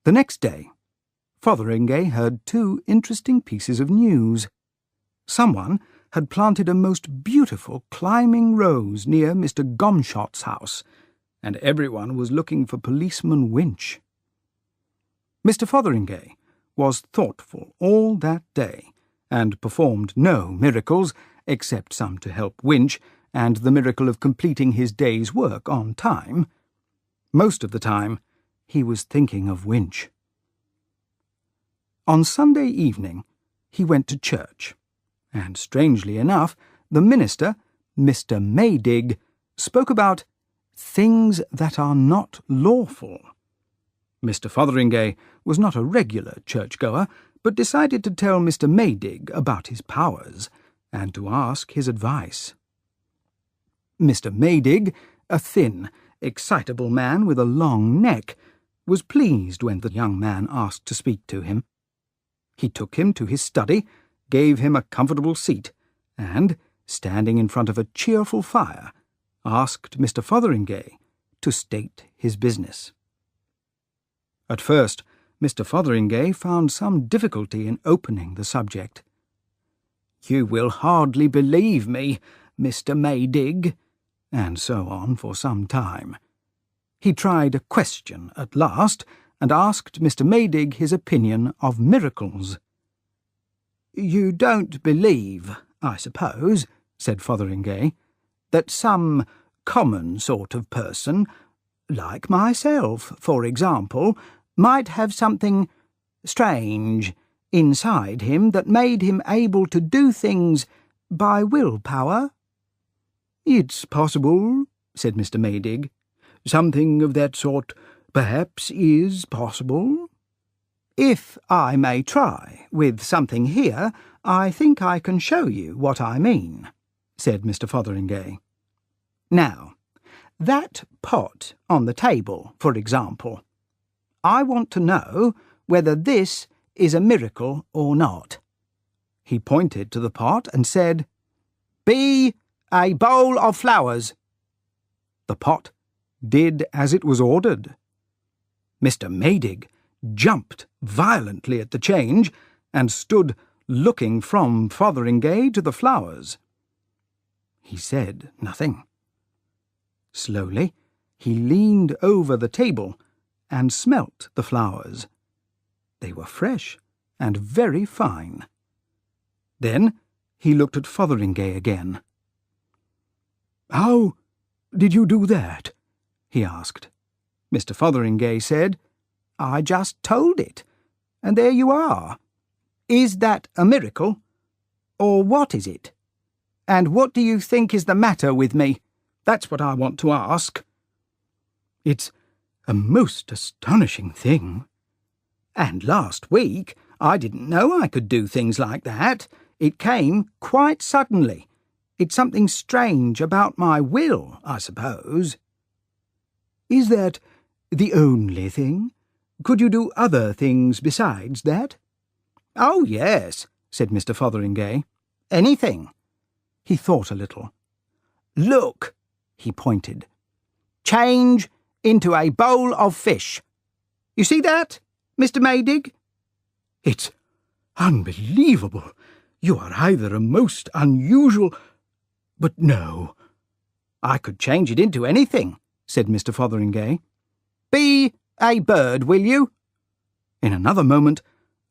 The next day, Fotheringay heard two interesting pieces of news. Someone had planted a most beautiful climbing rose near Mr. Gomshot's house, and everyone was looking for Policeman Winch. Mr. Fotheringay was thoughtful all that day, and performed no miracles, except some to help Winch, and the miracle of completing his day's work on time. Most of the time, he was thinking of Winch. On Sunday evening, he went to church, and strangely enough, the minister, Mr. Maydig, spoke about things that are not lawful. Mr. Fotheringay was not a regular churchgoer, but decided to tell Mr. Maydig about his powers, and to ask his advice. Mr. Maydig, a thin, excitable man with a long neck, was pleased when the young man asked to speak to him. He took him to his study, gave him a comfortable seat, and, standing in front of a cheerful fire, asked Mr. Fotheringay to state his business. At first, Mr. Fotheringay found some difficulty in opening the subject. "You will hardly believe me, Mr. Maydig," and so on for some time. He tried a question at last, and asked Mr. Maydig his opinion of miracles. "You don't believe, I suppose," said Fotheringay, "that some common sort of person, like myself, for example, might have something strange inside him that made him able to do things by willpower?" "It's possible," said Mr. Maydig. "Something of that sort perhaps is possible." "If I may try with something here, I think I can show you what I mean," said Mr. Fotheringay. "Now, that pot on the table, for example. I want to know whether this is a miracle or not." He pointed to the pot and said, "Be a bowl of flowers." The pot did as it was ordered. Mr. Maydig jumped violently at the change, and stood looking from Fotheringay to the flowers. He said nothing. Slowly he leaned over the table and smelt the flowers. They were fresh and very fine. Then he looked at Fotheringay again. "How did you do that?" he asked. Mr. Fotheringay said, "I just told it, and there you are. Is that a miracle, or what is it? And what do you think is the matter with me? That's what I want to ask." "It's a most astonishing thing. And last week I didn't know I could do things like that. It came quite suddenly. It's something strange about my will, I suppose." "Is that the only thing? Could you do other things besides that?" "Oh, yes," said Mr. Fotheringay. "Anything." He thought a little. "Look," he pointed. "Change into a bowl of fish. You see that, Mr. Maydig?" "It's unbelievable. You are either a most unusual... But no." "I could change it into anything," said Mr. Fotheringay. "Be a bird, will you?" In another moment,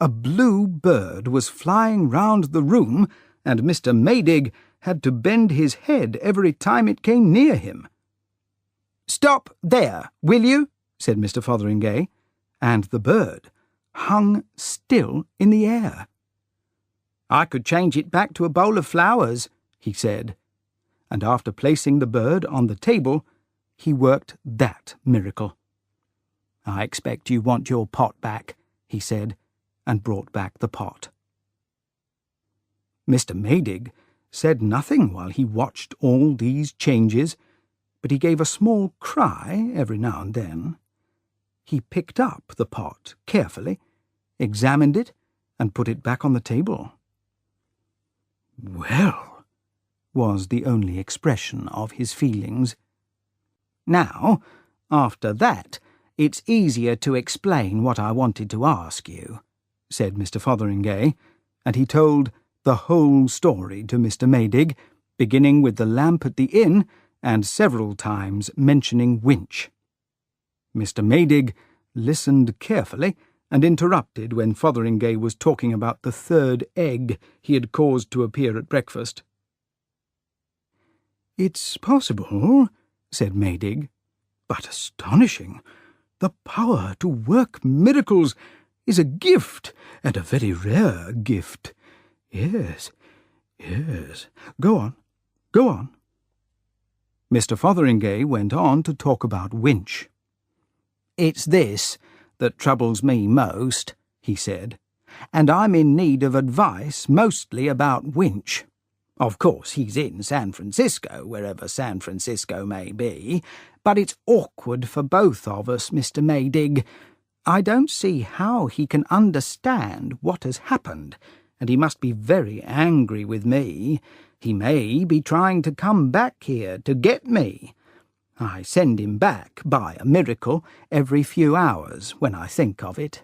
a blue bird was flying round the room, and Mr. Maydig had to bend his head every time it came near him. "Stop there, will you?" said Mr. Fotheringay, and the bird hung still in the air. "I could change it back to a bowl of flowers," he said, and after placing the bird on the table, he worked that miracle. "I expect you want your pot back," he said, and brought back the pot. Mr. Maydig said nothing while he watched all these changes, but he gave a small cry every now and then. He picked up the pot carefully, examined it, and put it back on the table. "Well," was the only expression of his feelings. "Now, after that, it's easier to explain what I wanted to ask you," said Mr. Fotheringay, and he told the whole story to Mr. Maydig, beginning with the lamp at the inn and several times mentioning Winch. Mr. Maydig listened carefully and interrupted when Fotheringay was talking about the third egg he had caused to appear at breakfast. "It's possible," said Maydig, "but astonishing. The power to work miracles is a gift, and a very rare gift. Yes, yes. Go on, go on." Mr. Fotheringay went on to talk about Winch. "It's this that troubles me most," he said, "and I'm in need of advice mostly about Winch. Of course, he's in San Francisco, wherever San Francisco may be, but it's awkward for both of us, Mr. Maydig. I don't see how he can understand what has happened, and he must be very angry with me. He may be trying to come back here to get me. I send him back, by a miracle, every few hours when I think of it.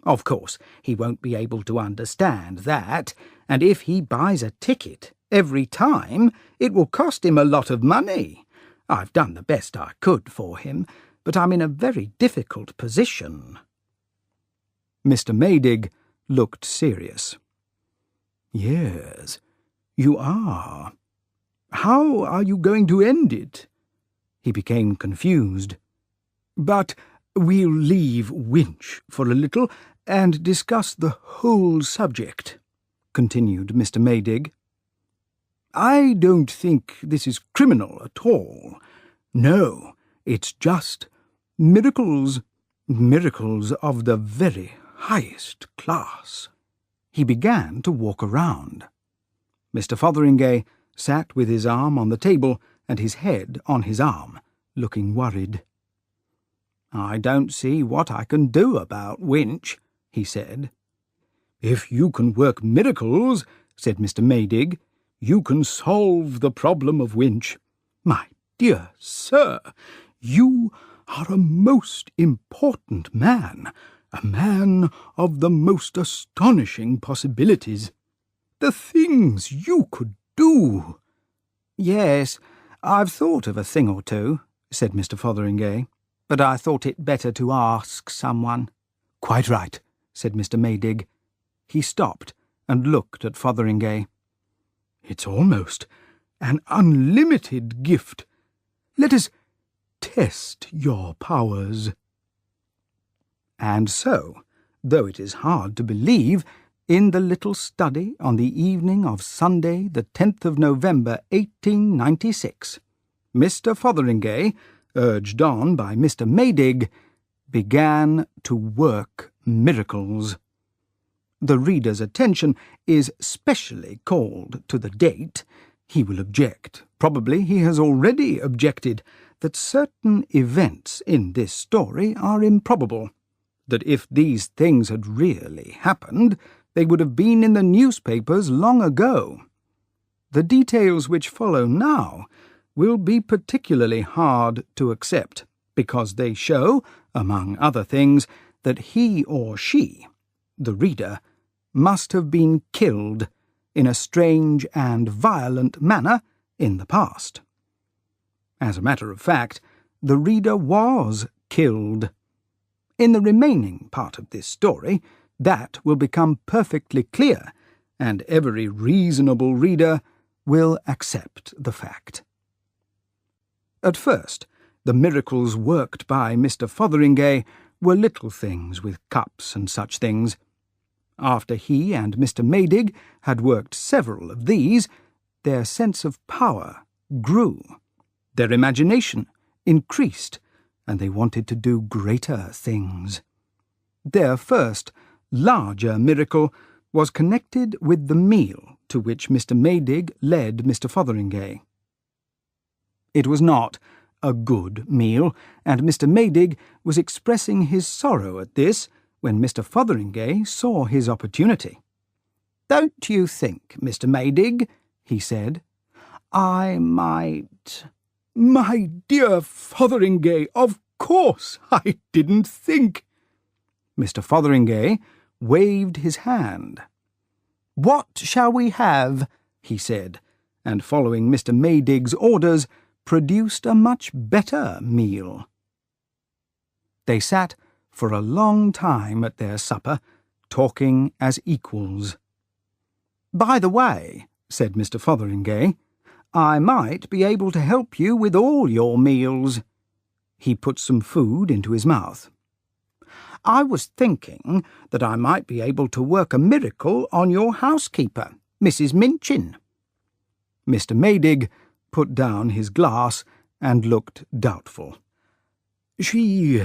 Of course, he won't be able to understand that, and if he buys a ticket every time, it will cost him a lot of money. I've done the best I could for him, but I'm in a very difficult position." Mr. Maydig looked serious. "Yes, you are. How are you going to end it?" He became confused. "But we'll leave Winch for a little and discuss the whole subject," continued Mr. Maydig. "I don't think this is criminal at all. No, it's just miracles, miracles of the very highest class." He began to walk around. Mr. Fotheringay sat with his arm on the table and his head on his arm, looking worried. "I don't see what I can do about Winch," he said. "If you can work miracles," said Mr. Maydig, "you can solve the problem of Winch. My dear sir, you are a most important man, a man of the most astonishing possibilities. The things you could do!" "Yes, I've thought of a thing or two," said Mr. Fotheringay, "but I thought it better to ask someone." "Quite right," said Mr. Maydig. He stopped and looked at Fotheringay. "It's almost an unlimited gift. Let us test your powers." And so, though it is hard to believe, in the little study on the evening of Sunday, the 10th of November, 1896, Mr. Fotheringay, urged on by Mr. Maydig, began to work miracles. The reader's attention is specially called to the date. He will object, probably he has already objected, that certain events in this story are improbable, that if these things had really happened, they would have been in the newspapers long ago. The details which follow now will be particularly hard to accept, because they show, among other things, that he or she, the reader, must have been killed in a strange and violent manner in the past. As a matter of fact, the reader was killed. In the remaining part of this story, that will become perfectly clear, and every reasonable reader will accept the fact. At first, the miracles worked by Mr. Fotheringay were little things with cups and such things. After he and Mr. Maydig had worked several of these, their sense of power grew, their imagination increased, and they wanted to do greater things. Their first, larger miracle was connected with the meal to which Mr. Maydig led Mr. Fotheringay. It was not a good meal, and Mr. Maydig was expressing his sorrow at this when Mr. Fotheringay saw his opportunity. "Don't you think, Mr. Maydig," he said, "I might—" "My dear Fotheringay, of course, I didn't think." Mr. Fotheringay waved his hand. "What shall we have?" he said, and following Mr. Maydig's orders, produced a much better meal. They sat for a long time at their supper, talking as equals. "By the way," said Mr. Fotheringay, "I might be able to help you with all your meals." He put some food into his mouth. "I was thinking that I might be able to work a miracle on your housekeeper, Mrs. Minchin." Mr. Maydig put down his glass and looked doubtful. "She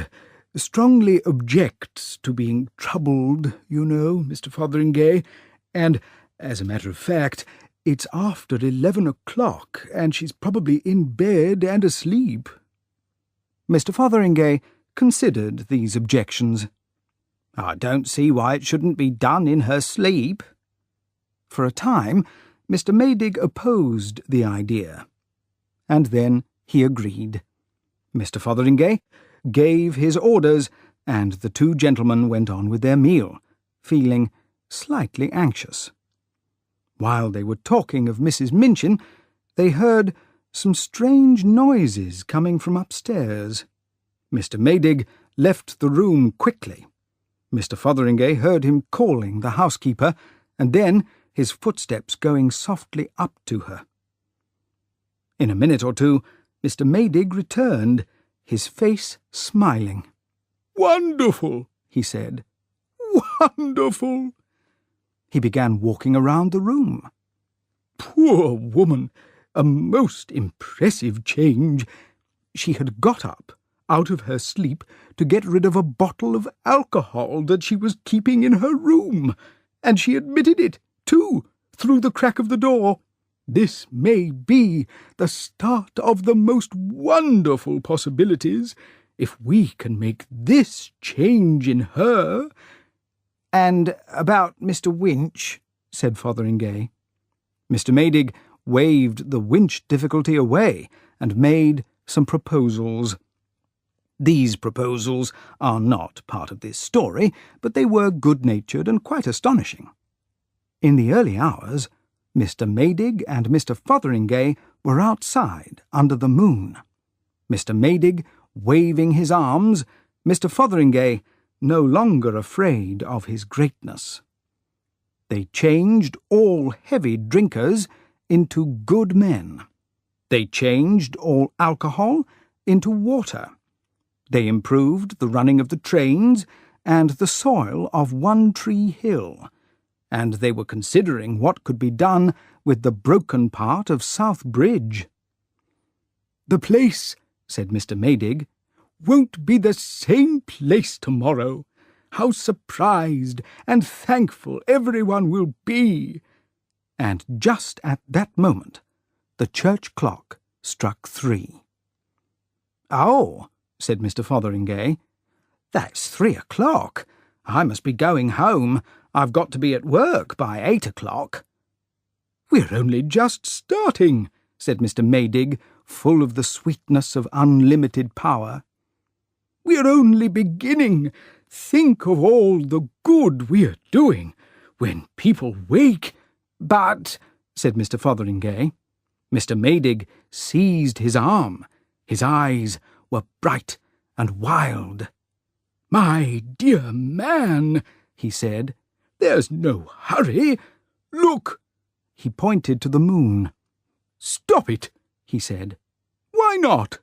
strongly objects to being troubled, you know, Mr. Fotheringay, and, as a matter of fact, it's after 11 o'clock, and she's probably in bed and asleep." Mr. Fotheringay considered these objections. "I don't see why it shouldn't be done in her sleep." For a time, Mr. Maydig opposed the idea, and then he agreed. Mr. Fotheringay gave his orders, and the two gentlemen went on with their meal, feeling slightly anxious. While they were talking of Mrs. Minchin, they heard some strange noises coming from upstairs. Mr. Maydig left the room quickly. Mr. Fotheringay heard him calling the housekeeper, and then his footsteps going softly up to her. In a minute or two, Mr. Maydig returned, his face smiling. "Wonderful," he said. "Wonderful." He began walking around the room. "Poor woman, a most impressive change." She had got up out of her sleep to get rid of a bottle of alcohol that she was keeping in her room, and she admitted it, too, through the crack of the door. This may be the start of the most wonderful possibilities, if we can make this change in her." "And about Mr. Winch," said Fotheringay. Mr. Maydig waved the Winch difficulty away and made some proposals. These proposals are not part of this story, but they were good-natured and quite astonishing. In the early hours, Mr. Maydig and Mr. Fotheringay were outside under the moon. Mr. Maydig waving his arms, Mr. Fotheringay no longer afraid of his greatness. They changed all heavy drinkers into good men. They changed all alcohol into water. They improved the running of the trains and the soil of One Tree Hill, and they were considering what could be done with the broken part of South Bridge. "The place," said Mr. Maydig, "won't be the same place tomorrow. How surprised and thankful everyone will be." And just at that moment, the church clock struck 3. "Oh," said Mr. Fotheringay, "that's 3 o'clock. I must be going home. I've got to be at work by 8 o'clock. "We're only just starting," said Mr. Maydig, full of the sweetness of unlimited power. "We're only beginning. Think of all the good we're doing. When people wake—" "But," said Mr. Fotheringay. Mr. Maydig seized his arm. His eyes were bright and wild. "My dear man," he said, "there's no hurry. Look!" He pointed to the moon. "Stop it," he said. "Why not?"